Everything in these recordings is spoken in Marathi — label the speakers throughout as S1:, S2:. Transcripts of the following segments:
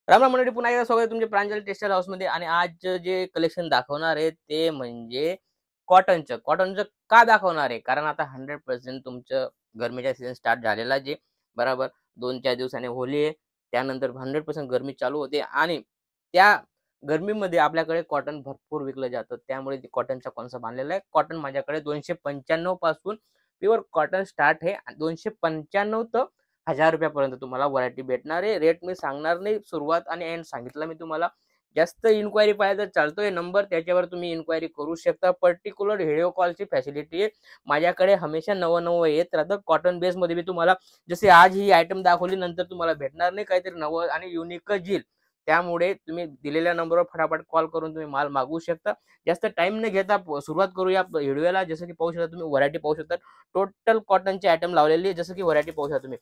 S1: राम राम मंडळी, पुन्हा एकदा स्वागत आहे तुमचे प्रांजल टेक्सटाईल हाऊसमध्ये. आणि आज जे कलेक्शन दाखवणार आहे ते म्हणजे कॉटनचं का दाखवणार आहे, कारण आता 100% तुमचं गरमीचा सीझन स्टार्ट झालेला जे बरोबर 2-4 दिवसांनी होली आहे. त्यानंतर 100% गरमी चालू होते आणि त्या गरमीमध्ये आपल्याकडे कॉटन भरपूर विकलं जातं. त्यामुळे कॉटनचा कॉन्सेप्ट आणलेला आहे. कॉटन माझ्याकडे 295 पासून प्युअर कॉटन स्टार्ट आहे. 295 तर 1000 रुपयापर्यंत तुम्हाला व्हरायटी भेटणार आहे. रेट मी सांगणार नाही, सुरुवात आणि एंड सांगितलं मी तुम्हाला. जास्त इन्क्वायरी पाहिजे तर चालतोय नंबर, त्याच्यावर तुम्ही इन्क्वायरी करू शकता. पर्टिक्युलर व्हिडिओ कॉलची फॅसिलिटी आहे माझ्याकडे. हमेशा नवं येत राहतं कॉटन बेसमध्ये. मी तुम्हाला जसे आज ही आयटम दाखवली, नंतर तुम्हाला भेटणार नाही, काहीतरी नवं आणि युनिकच येईल. त्यामुळे तुम्ही दिलेल्या नंबरवर फटाफट कॉल करून तुम्ही माल मागवू शकता. जास्त टाइम न घेता सुरुवात करूया व्हिडिओला. जसं की पाहू शकता तुम्ही, व्हरायटी पाहू शकता. टोटल कॉटनची आयटम लावलेली आहे. जसं की व्हरायटी पाहू शकता तुम्ही,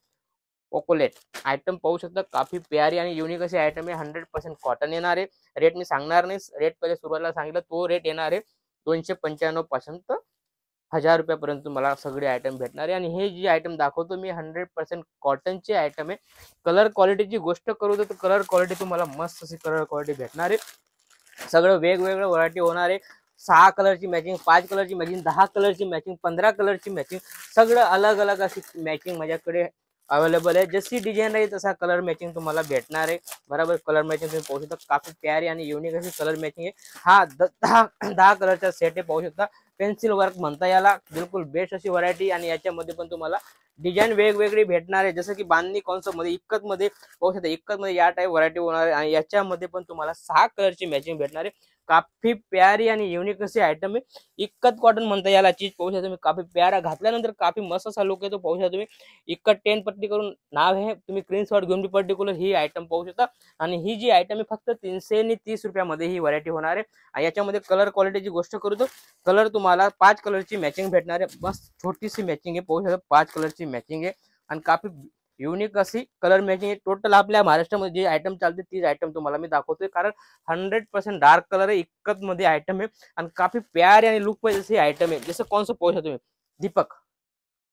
S1: ओकोलेट आयटम पाहू शकता. काफी प्यारी आणि युनिक अशी आयटम आहे. 100% कॉटन येणार आहे. रेट मी सांगणार नाही, रेट पहिले सुरुवातीला सांगितलं तो रेट येणार आहे. 295 पासून तर 1000 रुपयापर्यंत तुम्हाला सगळे आयटम भेटणार आहे. आणि हे जी आयटम दाखवतो मी 100% कॉटनची आयटम आहे. कलर क्वालिटीची गोष्ट करू तर कलर क्वालिटी तुम्हाला मस्त अशी कलर क्वालिटी भेटणार आहे. सगळं वेगवेगळं व्हरायटी होणार आहे. 6 कलरची मॅचिंग, 5 कलरची मॅचिंग, 10 कलरची मॅचिंग, 15 कलरची मॅचिंग, सगळं अलग अलग अशी मॅचिंग माझ्याकडे अवेलेबल आहे. जशी डिझाईन आहे तसा कलर मॅचिंग तुम्हाला भेटणार आहे. बरोबर, कलर मॅचिंग तुम्ही पाहू शकता. काफी प्यारी आणि युनिक अशी कलर मॅचिंग आहे. हा 10 कलरचा सेट आहे, पाहू शकता. पेन्सिल वर्क म्हणता याला. बिलकुल बेस्ट अशी व्हरायटी. आणि याच्यामध्ये पण तुम्हाला डिझाईन वेगवेगळी भेटणार आहे. जसं की बांधणी कॉन्सेप्ट मध्ये, इक्कत मध्ये पाहू शकता. इक्कत मध्ये या टाईप व्हरायटी होणार आहे. आणि याच्यामध्ये पण तुम्हाला 6 कलरची मॅचिंग भेटणार आहे. काफी प्यारी आणि युनिक अशी आयटम आहे. इक्कत कॉटन म्हणता याला. चीज पाहू शकता तुम्ही, काफी प्यारा, घातल्यानंतर काफी मस्त असा लुक येतो. पाहू शकता तुम्ही, इक्कत 10 पट्टी करून नाव आहे. तुम्ही स्क्रीनशॉट घेऊन पर्टिक्युलर ही आयटम पाहू शकता. आणि ही जी आयटम आहे फक्त 330 रुपयामध्ये ही व्हरायटी होणार आहे. आणि याच्यामध्ये कलर क्वालिटीची गोष्ट करू तर कलर तुम्हाला 5 कलरची मॅचिंग भेटणार आहे. बस छोटीशी मॅचिंग आहे, पाहू शकता. 5 कलरची मॅचिंग आहे आणि काफी युनिक अशी कलर मॅचिंग आहे. टोटल आपल्या महाराष्ट्रामध्ये जी आयटम चालते तीच आयटम तुम्हाला मी दाखवतोय, कारण 100% डार्क कलर आहे. इक्कत मध्ये आयटम आहे आणि काफी प्यारी आणि लुक पाहिजे अशी आयटम आहे. जसं कोणचं पाहू शकता तुम्ही, दीपक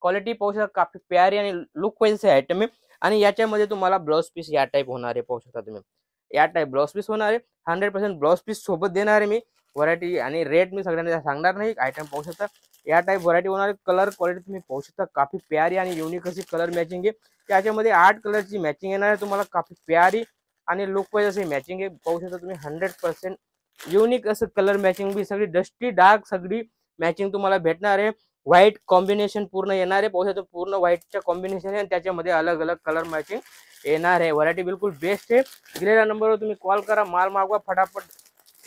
S1: क्वालिटी पाहू शकता. काफी प्यारी आणि लुक पाहिजे आयटम आहे. आणि याच्यामध्ये तुम्हाला ब्लाउज पीस या टाईप होणार आहे, पाहू शकता तुम्ही. या टाईप ब्लाउज पीस होणार आहे. 100% ब्लाउज पीस सोबत देणार आहे मी. व्हरायटी आणि रेट मी सगळ्यांना सांगणार नाही. आयटम पाहू शकता. या टाईप व्हरायटी होणार आहे. कलर क्वालिटी तुम्ही पाहू शकता. काफी प्यारी आणि युनिक अशी कलर मॅचिंग आहे. त्याच्यामध्ये 8 कलरची मॅचिंग येणार आहे तुम्हाला. काफी प्यारी आणि लुक पाहिजे अशी मॅचिंग आहे, पाहू शकता तुम्ही. 100% युनिक असं कलर मॅचिंग बी, सगळी डस्टी डार्क सगळी मॅचिंग तुम्हाला भेटणार आहे. व्हाईट कॉम्बिनेशन पूर्ण येणार आहे, पाहू शकता. पूर्ण व्हाईटच्या कॉम्बिनेशन आहे आणि त्याच्यामध्ये अलग अलग कलर मॅचिंग येणार आहे. व्हरायटी बिलकुल बेस्ट आहे. दिलेल्या नंबरवर तुम्ही कॉल करा, माल मागवा, फटाफट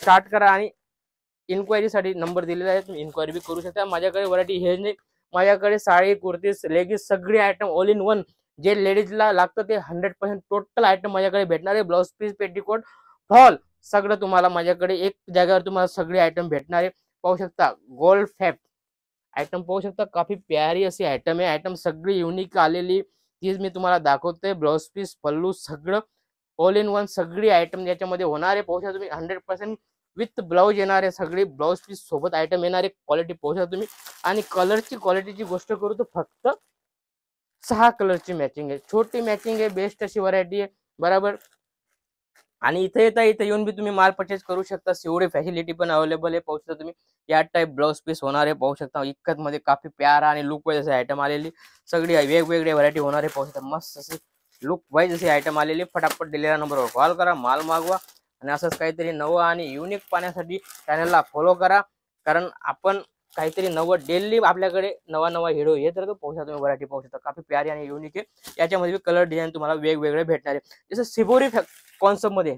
S1: स्टार्ट करा. आणि इन्क्वायरीसाठी नंबर दिलेला आहे, तुम्ही इन्क्वायरी बी करू शकता. माझ्याकडे व्हरायटी हे नाही, माझ्याकडे साडी, कुर्तीज, लेगीज सगळी आयटम ऑल इन वन जे लेडीजला लागतं ते 100% टोटल आयटम माझ्याकडे भेटणार आहे. ब्लाउज पीस, पेटीकोट, फॉल सगळं तुम्हाला माझ्याकडे एक जागेवर तुम्हाला सगळी आयटम भेटणार आहे. पाहू शकता. गोल्ड फॅप आयटम पाहू शकता. काफी प्यारी अशी आयटम आहे. आयटम सगळी युनिक आलेली, तीच मी तुम्हाला दाखवतोय. ब्लाउज पीस, पल्लू सगळं ऑल इन वन सगळी आयटम याच्यामध्ये होणार आहे. पाहू शकता तुम्ही. 100% विथ ब्लाउज येणार आहे. सगळी ब्लाउज पीस सोबत आयटम येणार आहे. क्वालिटी पाहू शकता तुम्ही. आणि कलरची क्वालिटीची गोष्ट करू तर फक्त 6 कलरची मॅचिंग आहे. छोटी मॅचिंग आहे, बेस्ट अशी व्हरायटी आहे. बरोबर. आणि इथे येऊन बी तुम्ही माल परचेस करू शकता. एवढी फॅसिलिटी पण अवेलेबल आहे, पाहू शकता तुम्ही. या टाईप ब्लाउज पीस होणार आहे, पाहू शकता. इक्कत मध्ये काफी प्यारा आणि लुक वाईज आयटम आलेली, सगळी वेगवेगळी व्हरायटी होणार आहे, पाहू शकता. मस्त असे लुक वाईज अशी आयटम आलेली. फटाफट दिलेल्या नंबरवर कॉल करा, माल मागवा. आणि असंच काहीतरी नवं आणि युनिक पाहण्यासाठी चॅनलला फॉलो करा, कारण आपण काहीतरी नवं डेली आपल्याकडे नवा व्हिडिओ येत राहतो. पाहू शकता तुम्ही, व्हरायटी पाहू शकता. काफी प्यारी आणि युनिक आहे. याच्यामध्ये कलर डिझाईन तुम्हाला वेगवेगळे भेटणार आहे. जसं सिबोरी कॉन्सेप्ट मध्ये,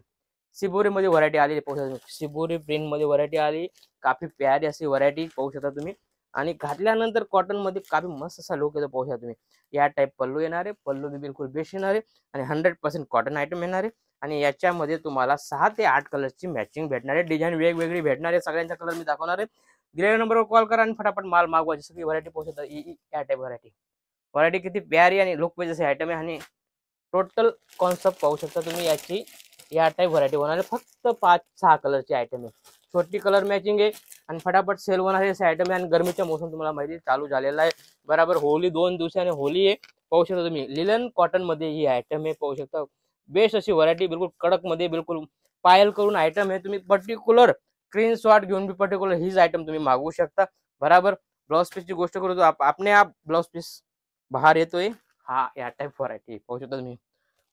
S1: सिबोरी मध्ये व्हरायटी आली, पाहू शकता. सिबोरी प्रिंट मध्ये व्हरायटी आली. काफी प्यारी अशी व्हरायटी पाहू शकता तुम्ही. आणि घातल्यानंतर कॉटन मध्ये काफी मस्त असा लुक येतो, पाहू शकता तुम्ही. या टाईप पल्लू येणार आहे. पल्लू बी बिलकुल बेस्ट येणार आहे. आणि 100% कॉटन आयटम येणार आहे. आणि याच्यामध्ये तुम्हाला 6 ते 8 कलरची मॅचिंग भेटणार आहे. डिझाईन वेगवेगळी भेटणार आहे. सगळ्यांचा कलर मी दाखवणार आहे. दिलेल्या नंबरवर कॉल करा आणि फटाफट माल मागवा. जसं की व्हरायटी पाहू शकता. या टाईप व्हरायटी किती प्यारी आणि लुक पाहिजे आयटम आहे. आणि टोटल कॉन्सेप्ट पाहू शकता तुम्ही. याची या टाईप व्हरायटी होणार आहे. फक्त 5-6 कलरची आयटम आहे. छोटी कलर मॅचिंग आहे आणि फटाफट सेल होणारे असे आयटम आहे. आणि गरमीच्या मोसम तुम्हाला माहिती चालू झालेला आहे. बरोबर. होली 2 दिवसाने होली आहे. पाहू शकता तुम्ही. लिलन कॉटन मध्ये ही आयटम आहे, पाहू शकता. बेस्ट अशी व्हरायटी, बिलकुल कडकमध्ये, बिलकुल पायल करून आयटम आहे. तुम्ही पर्टिक्युलर स्क्रीनशॉट घेऊन पर्टिक्युलर हीच आयटम तुम्ही मागवू शकता. बराबर. ब्लाउज पीसची गोष्ट करू तर आपने आप ब्लाउज पीस बाहेर येतोय. हा या टाइप व्हरायटी पाहू शकता तुम्ही.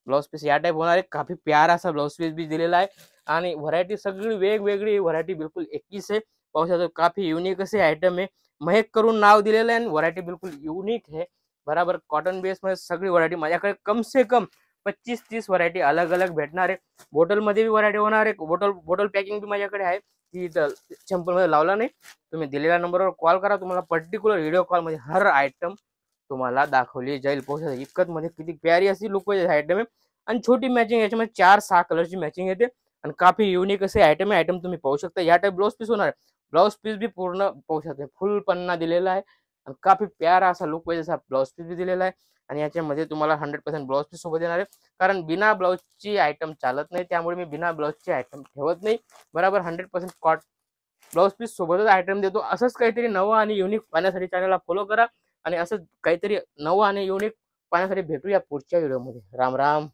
S1: ब्लाउज पीस या टाइप होणार आहे. काफी प्यारा असा ब्लाउज पीस भी दिलेला आहे आणि व्हरायटी सगळी वेगवेगळी व्हरायटी बिलकुल 21 आहे. पाहू शकता काफी युनिक असे आयटम आहे. महक करून नाव दिलेलं आहे आणि व्हरायटी बिलकुल युनिक आहे. बराबर. कॉटन बेस मध्ये सगळी व्हरायटी माझ्याकडे कम से कम 25-30 व्हरायटी अलग अलग भेटणार आहे. बॉटलमध्ये भी व्हरायटी होणार आहे. बॉटल पॅकिंग भी माझ्याकडे आहे. ती चंपल मध्ये लावला नाही. तुम्ही दिलेल्या नंबरवर कॉल करा. तुम्हाला पर्टिक्युलर व्हिडिओ कॉल मध्ये हर आयटम तुम्हाला दाखवली जाईल. पाहू शकता इतकत मध्ये किती प्यारी अशी लुक आयटम आहे आणि छोटी मॅचिंग याच्यामध्ये 4-6 कलरची मॅचिंग येते आणि काफी युनिक असे आयटम आहे. आयटम तुम्ही पाहू शकता. या टाइप ब्लाउज पीस होणार आहे. ब्लाउज पीस भी पूर्ण पाहू शकता फुल पन्ना दिलेला आहे आणि काफी प्यारा असा लुक असा ब्लाउज पीस भी दिलेला आहे आणि याच्यामध्ये तुम्हाला 100% ब्लाउज पीस सोबत येणार आहे. कारण बिना ब्लाउजची आयटम चालत नाही, त्यामुळे मी बिना ब्लाउजची आयटम ठेवत नाही. बराबर. 100% ब्लाउज पीस सोबतच आयटम देतो. असंच काहीतरी नवं आणि युनिक पाहण्यासाठी चॅनलला फॉलो करा आणि असंच काहीतरी नवं आणि युनिक पाहण्यासाठी भेटूया पुढच्या व्हिडिओमध्ये. राम राम.